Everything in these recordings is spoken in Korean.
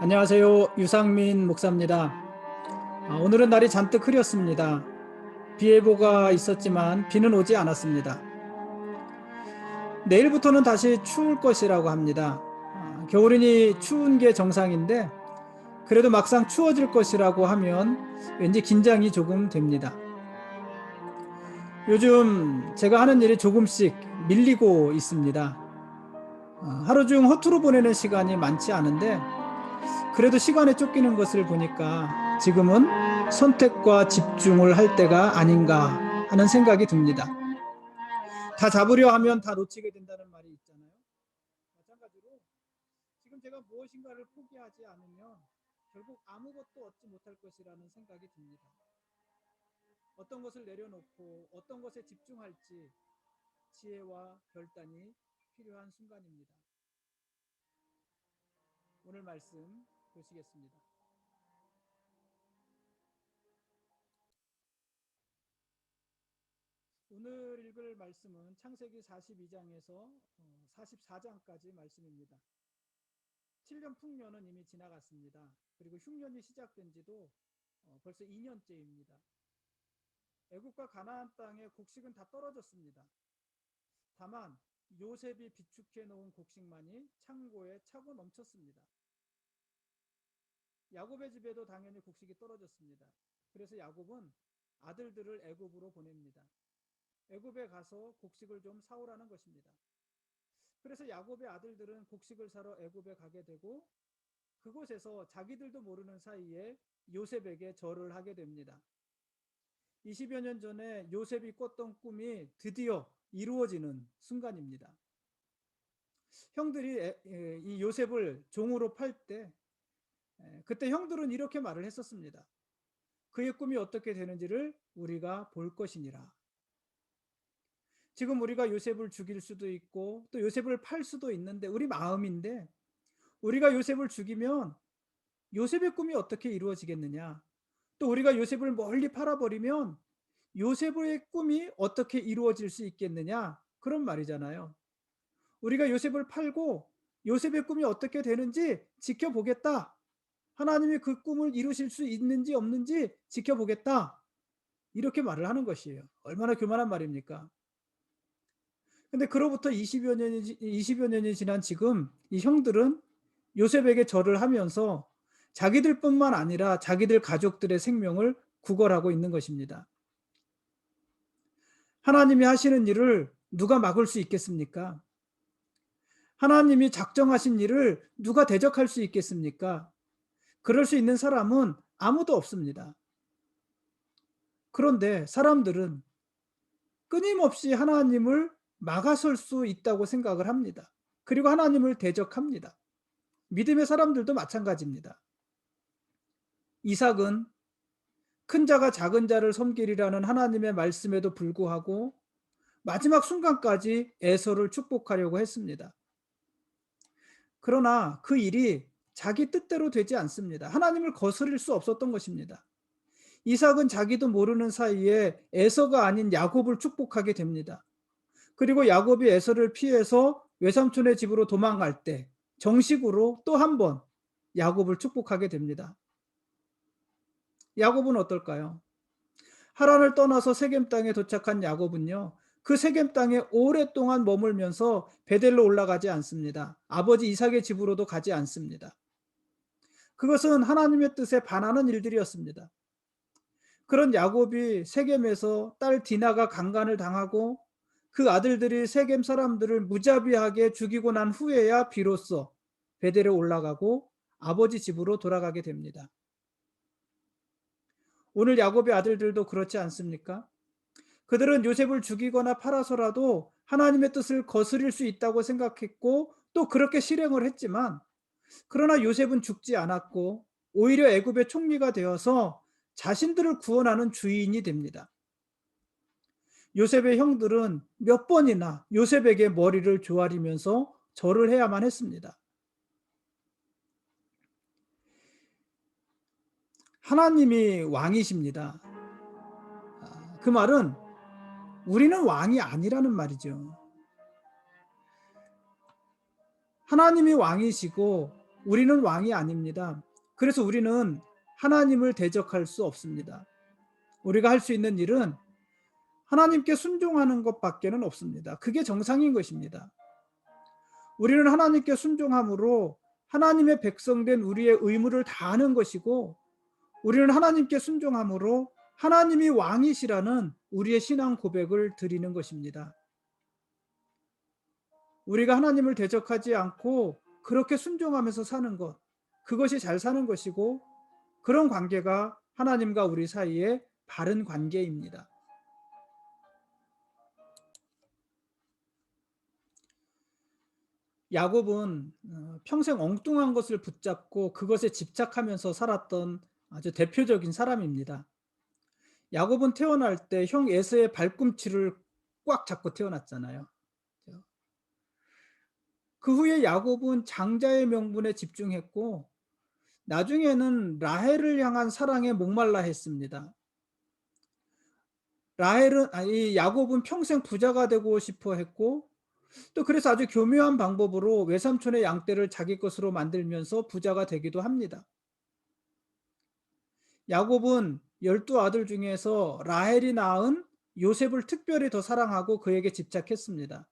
안녕하세요. 유상민 목사입니다. 오늘은 날이 잔뜩 흐렸습니다. 비 예보가 있었지만 비는 오지 않았습니다. 내일부터는 다시 추울 것이라고 합니다. 겨울이니 추운 게 정상인데 그래도 막상 추워질 것이라고 하면 왠지 긴장이 조금 됩니다. 요즘 제가 하는 일이 조금씩 밀리고 있습니다. 하루 중 허투루 보내는 시간이 많지 않은데 그래도 시간에 쫓기는 것을 보니까 지금은 선택과 집중을 할 때가 아닌가 하는 생각이 듭니다. 다 잡으려 하면 다 놓치게 된다는 말이 있잖아요. 마찬가지로 지금 제가 무엇인가를 포기하지 않으면 결국 아무것도 얻지 못할 것이라는 생각이 듭니다. 어떤 것을 내려놓고 어떤 것에 집중할지 지혜와 결단이 필요한 순간입니다. 오늘 말씀 보시겠습니다. 오늘 읽을 말씀은 창세기 42장에서 44장까지 말씀입니다. 7년 풍년은 이미 지나갔습니다. 그리고 흉년이 시작된 지도 벌써 2년째입니다. 애국과 가나안 땅의 곡식은 다 떨어졌습니다. 다만 요셉이 비축해 놓은 곡식만이 창고에 차고 넘쳤습니다. 야곱의 집에도 당연히 곡식이 떨어졌습니다. 그래서 야곱은 아들들을 애굽으로 보냅니다. 애굽에 가서 곡식을 좀 사오라는 것입니다. 그래서 야곱의 아들들은 곡식을 사러 애굽에 가게 되고 그곳에서 자기들도 모르는 사이에 요셉에게 절을 하게 됩니다. 20여 년 전에 요셉이 꿨던 꿈이 드디어 이루어지는 순간입니다. 형들이 이 요셉을 종으로 팔 때 그때 형들은 이렇게 말을 했었습니다. 그의 꿈이 어떻게 되는지를 우리가 볼 것이니라. 지금 우리가 요셉을 죽일 수도 있고 또 요셉을 팔 수도 있는데 우리 마음인데 우리가 요셉을 죽이면 요셉의 꿈이 어떻게 이루어지겠느냐? 또 우리가 요셉을 멀리 팔아버리면 요셉의 꿈이 어떻게 이루어질 수 있겠느냐? 그런 말이잖아요. 우리가 요셉을 팔고 요셉의 꿈이 어떻게 되는지 지켜보겠다. 하나님이 그 꿈을 이루실 수 있는지 없는지 지켜보겠다. 이렇게 말을 하는 것이에요. 얼마나 교만한 말입니까? 근데 그로부터 20여 년이 지난 지금 이 형들은 요셉에게 절을 하면서 자기들뿐만 아니라 자기들 가족들의 생명을 구걸하고 있는 것입니다. 하나님이 하시는 일을 누가 막을 수 있겠습니까? 하나님이 작정하신 일을 누가 대적할 수 있겠습니까? 그럴 수 있는 사람은 아무도 없습니다. 그런데 사람들은 끊임없이 하나님을 막아설 수 있다고 생각을 합니다. 그리고 하나님을 대적합니다. 믿음의 사람들도 마찬가지입니다. 이삭은 큰 자가 작은 자를 섬기리라는 하나님의 말씀에도 불구하고 마지막 순간까지 에서를 축복하려고 했습니다. 그러나 그 일이 자기 뜻대로 되지 않습니다. 하나님을 거스릴 수 없었던 것입니다. 이삭은 자기도 모르는 사이에 에서가 아닌 야곱을 축복하게 됩니다. 그리고 야곱이 에서를 피해서 외삼촌의 집으로 도망갈 때 정식으로 또 한 번 야곱을 축복하게 됩니다. 야곱은 어떨까요? 하란을 떠나서 세겜 땅에 도착한 야곱은요. 그 세겜 땅에 오랫동안 머물면서 베델로 올라가지 않습니다. 아버지 이삭의 집으로도 가지 않습니다. 그것은 하나님의 뜻에 반하는 일들이었습니다. 그런 야곱이 세겜에서 딸 디나가 강간을 당하고 그 아들들이 세겜 사람들을 무자비하게 죽이고 난 후에야 비로소 베델에 올라가고 아버지 집으로 돌아가게 됩니다. 오늘 야곱의 아들들도 그렇지 않습니까? 그들은 요셉을 죽이거나 팔아서라도 하나님의 뜻을 거스릴 수 있다고 생각했고 또 그렇게 실행을 했지만 그러나 요셉은 죽지 않았고 오히려 애굽의 총리가 되어서 자신들을 구원하는 주인이 됩니다. 요셉의 형들은 몇 번이나 요셉에게 머리를 조아리면서 절을 해야만 했습니다. 하나님이 왕이십니다. 그 말은 우리는 왕이 아니라는 말이죠. 하나님이 왕이시고 우리는 왕이 아닙니다. 그래서 우리는 하나님을 대적할 수 없습니다. 우리가 할 수 있는 일은 하나님께 순종하는 것밖에는 없습니다. 그게 정상인 것입니다. 우리는 하나님께 순종함으로 하나님의 백성된 우리의 의무를 다하는 것이고, 우리는 하나님께 순종함으로 하나님이 왕이시라는 우리의 신앙 고백을 드리는 것입니다. 우리가 하나님을 대적하지 않고 그렇게 순종하면서 사는 것, 그것이 잘 사는 것이고, 그런 관계가 하나님과 우리 사이의 바른 관계입니다. 야곱은 평생 엉뚱한 것을 붙잡고 그것에 집착하면서 살았던 아주 대표적인 사람입니다. 야곱은 태어날 때 형 에서의 발꿈치를 꽉 잡고 태어났잖아요. 그 후에 야곱은 장자의 명분에 집중했고, 나중에는 라헬을 향한 사랑에 목말라 했습니다. 이 야곱은 평생 부자가 되고 싶어 했고, 또 그래서 아주 교묘한 방법으로 외삼촌의 양떼를 자기 것으로 만들면서 부자가 되기도 합니다. 야곱은 12아들 중에서 라헬이 낳은 요셉을 특별히 더 사랑하고 그에게 집착했습니다.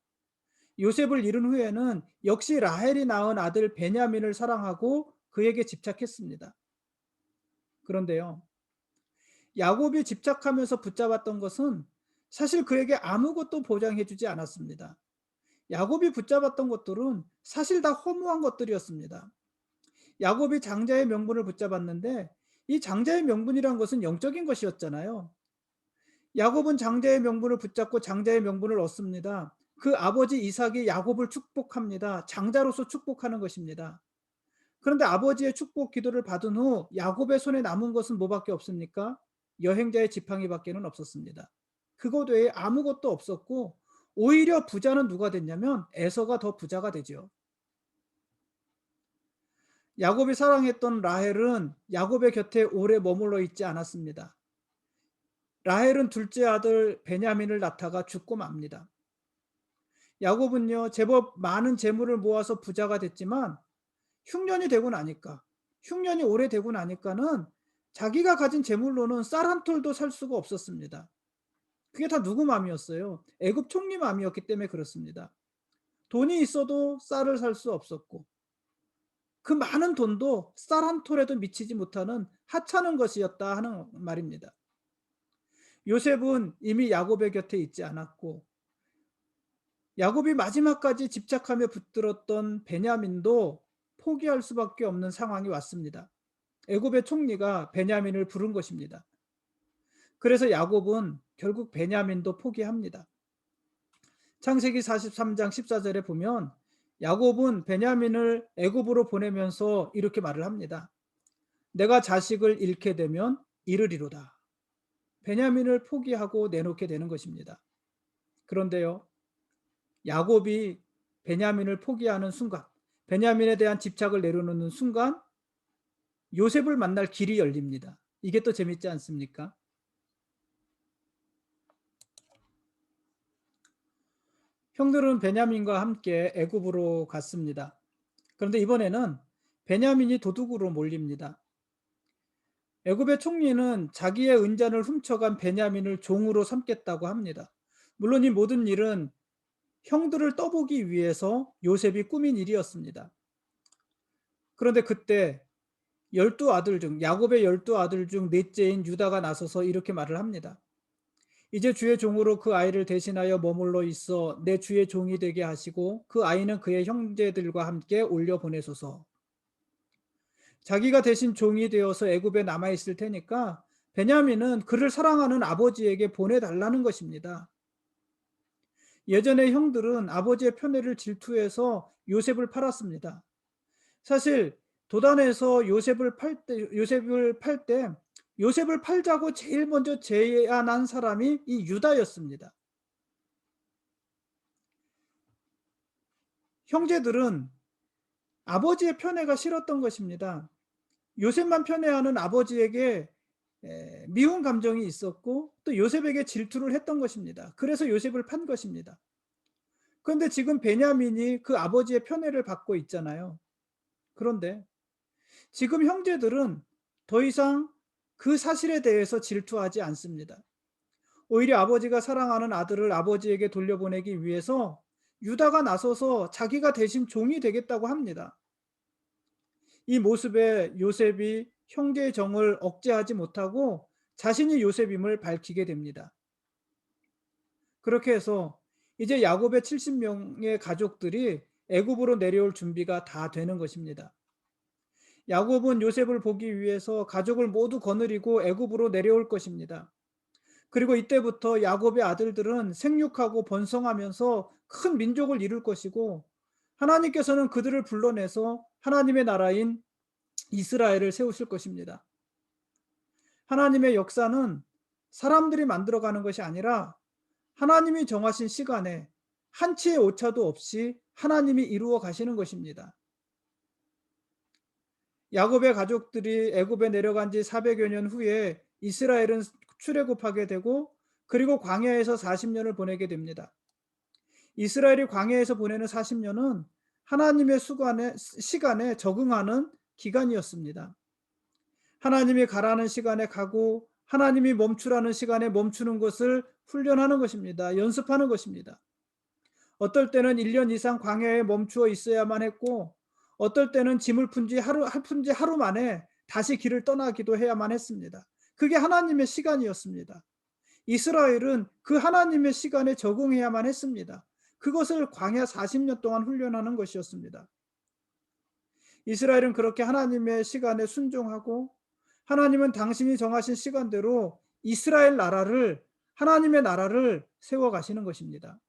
요셉을 잃은 후에는 역시 라헬이 낳은 아들 베냐민을 사랑하고 그에게 집착했습니다. 그런데요, 야곱이 집착하면서 붙잡았던 것은 사실 그에게 아무것도 보장해 주지 않았습니다. 야곱이 붙잡았던 것들은 사실 다 허무한 것들이었습니다. 야곱이 장자의 명분을 붙잡았는데, 이 장자의 명분이란 것은 영적인 것이었잖아요. 야곱은 장자의 명분을 붙잡고 장자의 명분을 얻습니다. 그 아버지 이삭이 야곱을 축복합니다. 장자로서 축복하는 것입니다. 그런데 아버지의 축복 기도를 받은 후 야곱의 손에 남은 것은 뭐밖에 없습니까? 여행자의 지팡이밖에는 없었습니다. 그것 외에 아무것도 없었고, 오히려 부자는 누가 됐냐면 에서가 더 부자가 되죠. 야곱이 사랑했던 라헬은 야곱의 곁에 오래 머물러 있지 않았습니다. 라헬은 둘째 아들 베냐민을 낳다가 죽고 맙니다. 야곱은요, 제법 많은 재물을 모아서 부자가 됐지만 흉년이 오래되고 나니까는 자기가 가진 재물로는 쌀 한 톨도 살 수가 없었습니다. 그게 다 누구 마음이었어요? 애굽 총리 마음이었기 때문에 그렇습니다. 돈이 있어도 쌀을 살 수 없었고, 그 많은 돈도 쌀 한 톨에도 미치지 못하는 하찮은 것이었다 하는 말입니다. 요셉은 이미 야곱의 곁에 있지 않았고, 야곱이 마지막까지 집착하며 붙들었던 베냐민도 포기할 수밖에 없는 상황이 왔습니다. 애굽의 총리가 베냐민을 부른 것입니다. 그래서 야곱은 결국 베냐민도 포기합니다. 창세기 43장 14절에 보면 야곱은 베냐민을 애굽으로 보내면서 이렇게 말을 합니다. 내가 자식을 잃게 되면 잃으리로다. 베냐민을 포기하고 내놓게 되는 것입니다. 그런데요, 야곱이 베냐민을 포기하는 순간, 베냐민에 대한 집착을 내려놓는 순간 요셉을 만날 길이 열립니다. 이게 또 재밌지 않습니까? 형들은 베냐민과 함께 애굽으로 갔습니다. 그런데 이번에는 베냐민이 도둑으로 몰립니다. 애굽의 총리는 자기의 은잔을 훔쳐간 베냐민을 종으로 삼겠다고 합니다. 물론 이 모든 일은 형들을 떠보기 위해서 요셉이 꾸민 일이었습니다. 그런데 그때 야곱의 12아들 중 넷째인 유다가 나서서 이렇게 말을 합니다. 이제 주의 종으로 그 아이를 대신하여 머물러 있어 내 주의 종이 되게 하시고 그 아이는 그의 형제들과 함께 올려 보내소서. 자기가 대신 종이 되어서 애굽에 남아 있을 테니까 베냐민은 그를 사랑하는 아버지에게 보내달라는 것입니다. 예전에 형들은 아버지의 편애를 질투해서 요셉을 팔았습니다. 사실 도단에서 요셉을 팔자고 제일 먼저 제안한 사람이 이 유다였습니다. 형제들은 아버지의 편애가 싫었던 것입니다. 요셉만 편애하는 아버지에게 미운 감정이 있었고 또 요셉에게 질투를 했던 것입니다. 그래서 요셉을 판 것입니다. 그런데 지금 베냐민이 그 아버지의 편애를 받고 있잖아요. 그런데 지금 형제들은 더 이상 그 사실에 대해서 질투하지 않습니다. 오히려 아버지가 사랑하는 아들을 아버지에게 돌려보내기 위해서 유다가 나서서 자기가 대신 종이 되겠다고 합니다. 이 모습에 요셉이 형제의 정을 억제하지 못하고 자신이 요셉임을 밝히게 됩니다. 그렇게 해서 이제 야곱의 70명의 가족들이 애굽으로 내려올 준비가 다 되는 것입니다. 야곱은 요셉을 보기 위해서 가족을 모두 거느리고 애굽으로 내려올 것입니다. 그리고 이때부터 야곱의 아들들은 생육하고 번성하면서 큰 민족을 이룰 것이고, 하나님께서는 그들을 불러내서 하나님의 나라인 이스라엘을 세우실 것입니다. 하나님의 역사는 사람들이 만들어가는 것이 아니라 하나님이 정하신 시간에 한치의 오차도 없이 하나님이 이루어 가시는 것입니다. 야곱의 가족들이 애굽에 내려간 지 400여 년 후에 이스라엘은 출애굽하게 되고, 그리고 광야에서 40년을 보내게 됩니다. 이스라엘이 광야에서 보내는 40년은 하나님의 시간에 적응하는 기간이었습니다. 하나님이 가라는 시간에 가고 하나님이 멈추라는 시간에 멈추는 것을 훈련하는 것입니다. 연습하는 것입니다. 어떨 때는 1년 이상 광야에 멈추어 있어야만 했고, 어떨 때는 짐을 푼 지 하루 만에 다시 길을 떠나기도 해야만 했습니다. 그게 하나님의 시간이었습니다. 이스라엘은 그 하나님의 시간에 적응해야만 했습니다. 그것을 광야 40년 동안 훈련하는 것이었습니다. 이스라엘은 그렇게 하나님의 시간에 순종하고, 하나님은 당신이 정하신 시간대로 이스라엘 나라를, 하나님의 나라를 세워 가시는 것입니다.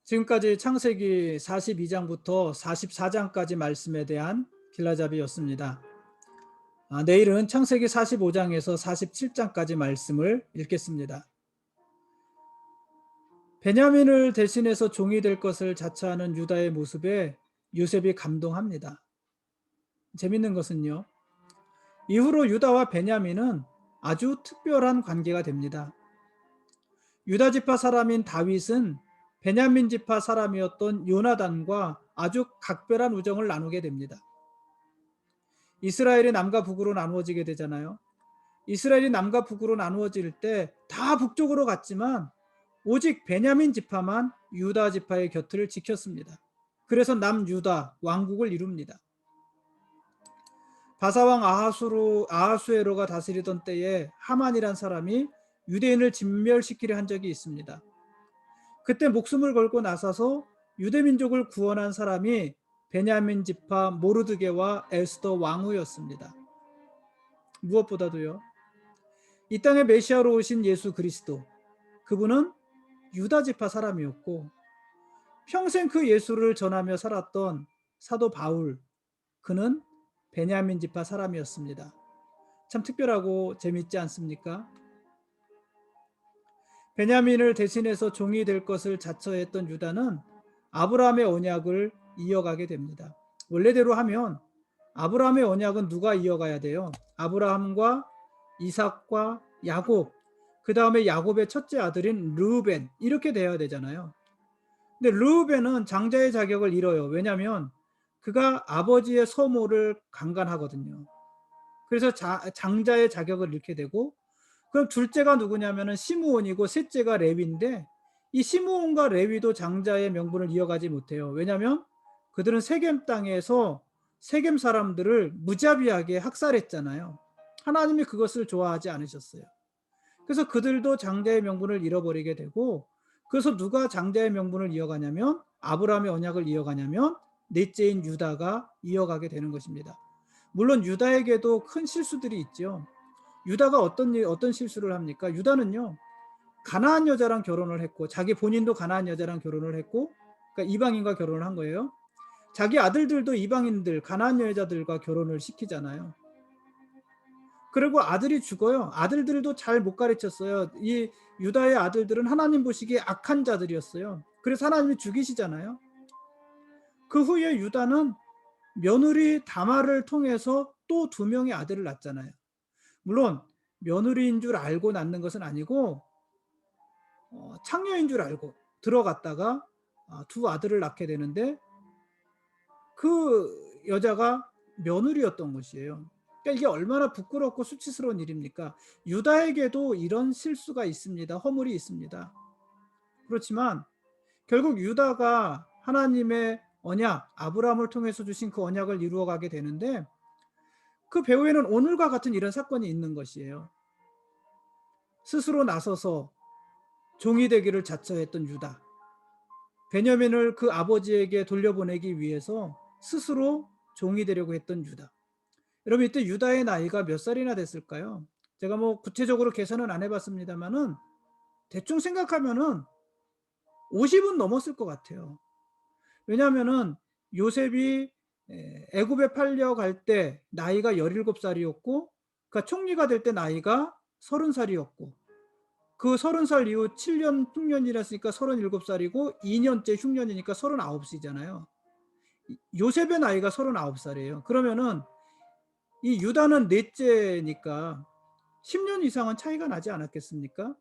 지금까지 창세기 42장부터 44장까지 말씀에 대한 길라잡이였습니다. 내일은 창세기 45장에서 47장까지 말씀을 읽겠습니다. 베냐민을 대신해서 종이 될 것을 자처하는 유다의 모습에 요셉이 감동합니다. 재밌는 것은요, 이후로 유다와 베냐민은 아주 특별한 관계가 됩니다. 유다 지파 사람인 다윗은 베냐민 지파 사람이었던 요나단과 아주 각별한 우정을 나누게 됩니다. 이스라엘이 남과 북으로 나누어지게 되잖아요. 이스라엘이 남과 북으로 나누어질 때 다 북쪽으로 갔지만 오직 베냐민 지파만 유다 지파의 곁을 지켰습니다. 그래서 남유다 왕국을 이룹니다. 바사왕 아하수에로가 다스리던 때에 하만이란 사람이 유대인을 진멸시키려 한 적이 있습니다. 그때 목숨을 걸고 나서서 유대민족을 구원한 사람이 베냐민 지파 모르드게와 에스더 왕후였습니다. 무엇보다도요, 이 땅에 메시아로 오신 예수 그리스도, 그분은 유다 지파 사람이었고, 평생 그 예수를 전하며 살았던 사도 바울, 그는 베냐민 지파 사람이었습니다. 참 특별하고 재밌지 않습니까? 베냐민을 대신해서 종이 될 것을 자처했던 유다는 아브라함의 언약을 이어가게 됩니다. 원래대로 하면 아브라함의 언약은 누가 이어가야 돼요? 아브라함과 이삭과 야곱, 그 다음에 야곱의 첫째 아들인 르우벤, 이렇게 돼야 되잖아요. 근데 르우벤은 장자의 자격을 잃어요. 왜냐하면 그가 아버지의 소모를 강간하거든요. 그래서 장자의 자격을 잃게 되고, 그럼 둘째가 누구냐면은 시므온이고 셋째가 레위인데, 이 시므온과 레위도 장자의 명분을 이어가지 못해요. 왜냐하면 그들은 세겜 땅에서 세겜 사람들을 무자비하게 학살했잖아요. 하나님이 그것을 좋아하지 않으셨어요. 그래서 그들도 장자의 명분을 잃어버리게 되고, 그래서 누가 장자의 명분을 이어가냐면 아브라함의 언약을 이어가냐면 넷째인 유다가 이어가게 되는 것입니다. 물론 유다에게도 큰 실수들이 있죠. 유다가 어떤 실수를 합니까? 유다는요, 가나안 여자랑 결혼을 했고, 자기 본인도 가나안 여자랑 결혼을 했고, 그러니까 이방인과 결혼을 한 거예요. 자기 아들들도 이방인들, 가나안 여자들과 결혼을 시키잖아요. 그리고 아들이 죽어요. 아들들도 잘 못 가르쳤어요. 이 유다의 아들들은 하나님 보시기에 악한 자들이었어요. 그래서 하나님이 죽이시잖아요. 그 후에 유다는 며느리 다말을 통해서 또 2명의 아들을 낳잖아요. 물론 며느리인 줄 알고 낳는 것은 아니고 창녀인 줄 알고, 들어갔다가 두 아들을 낳게 되는데 그 여자가 며느리였던 것이에요. 그러니까 이게 얼마나 부끄럽고 수치스러운 일입니까? 유다에게도 이런 실수가 있습니다. 허물이 있습니다. 그렇지만 결국 유다가 하나님의 언약, 아브라함을 통해서 주신 그 언약을 이루어 가게 되는데 그 배후에는 오늘과 같은 이런 사건이 있는 것이에요. 스스로 나서서 종이 되기를 자처했던 유다. 베냐민을 그 아버지에게 돌려보내기 위해서 스스로 종이 되려고 했던 유다. 여러분 이때 유다의 나이가 몇 살이나 됐을까요? 제가 뭐 구체적으로 계산은 안 해봤습니다만은 대충 생각하면은 50은 넘었을 것 같아요. 왜냐하면은 요셉이 애굽에 팔려갈 때 나이가 17살이었고 그러니까 총리가 될 때 나이가 30살이었고 그 30살 이후 7년 흉년이랬으니까 37살이고 2년째 흉년이니까 39이잖아요. 요셉의 나이가 39살이에요. 그러면은 이 유다는 넷째니까 10년 이상은 차이가 나지 않았겠습니까?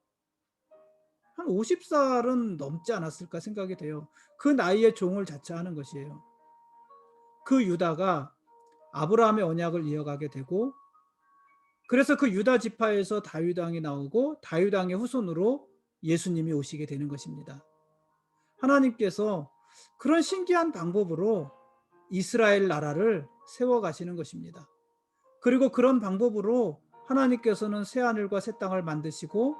한 50살은 넘지 않았을까 생각이 돼요. 그 나이에 종을 자처하는 것이에요. 그 유다가 아브라함의 언약을 이어가게 되고 그래서 그 유다 지파에서 다윗 왕이 나오고 다윗 왕의 후손으로 예수님이 오시게 되는 것입니다. 하나님께서 그런 신기한 방법으로 이스라엘 나라를 세워 가시는 것입니다. 그리고 그런 방법으로 하나님께서는 새 하늘과 새 땅을 만드시고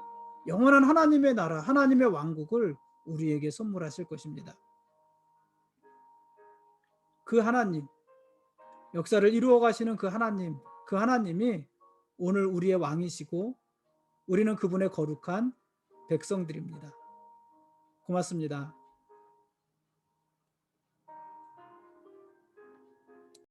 영원한 하나님의 나라, 하나님의 왕국을 우리에게 선물하실 것입니다. 그 하나님, 역사를 이루어 가시는 그 하나님, 그 하나님이 오늘 우리의 왕이시고 우리는 그분의 거룩한 백성들입니다. 고맙습니다.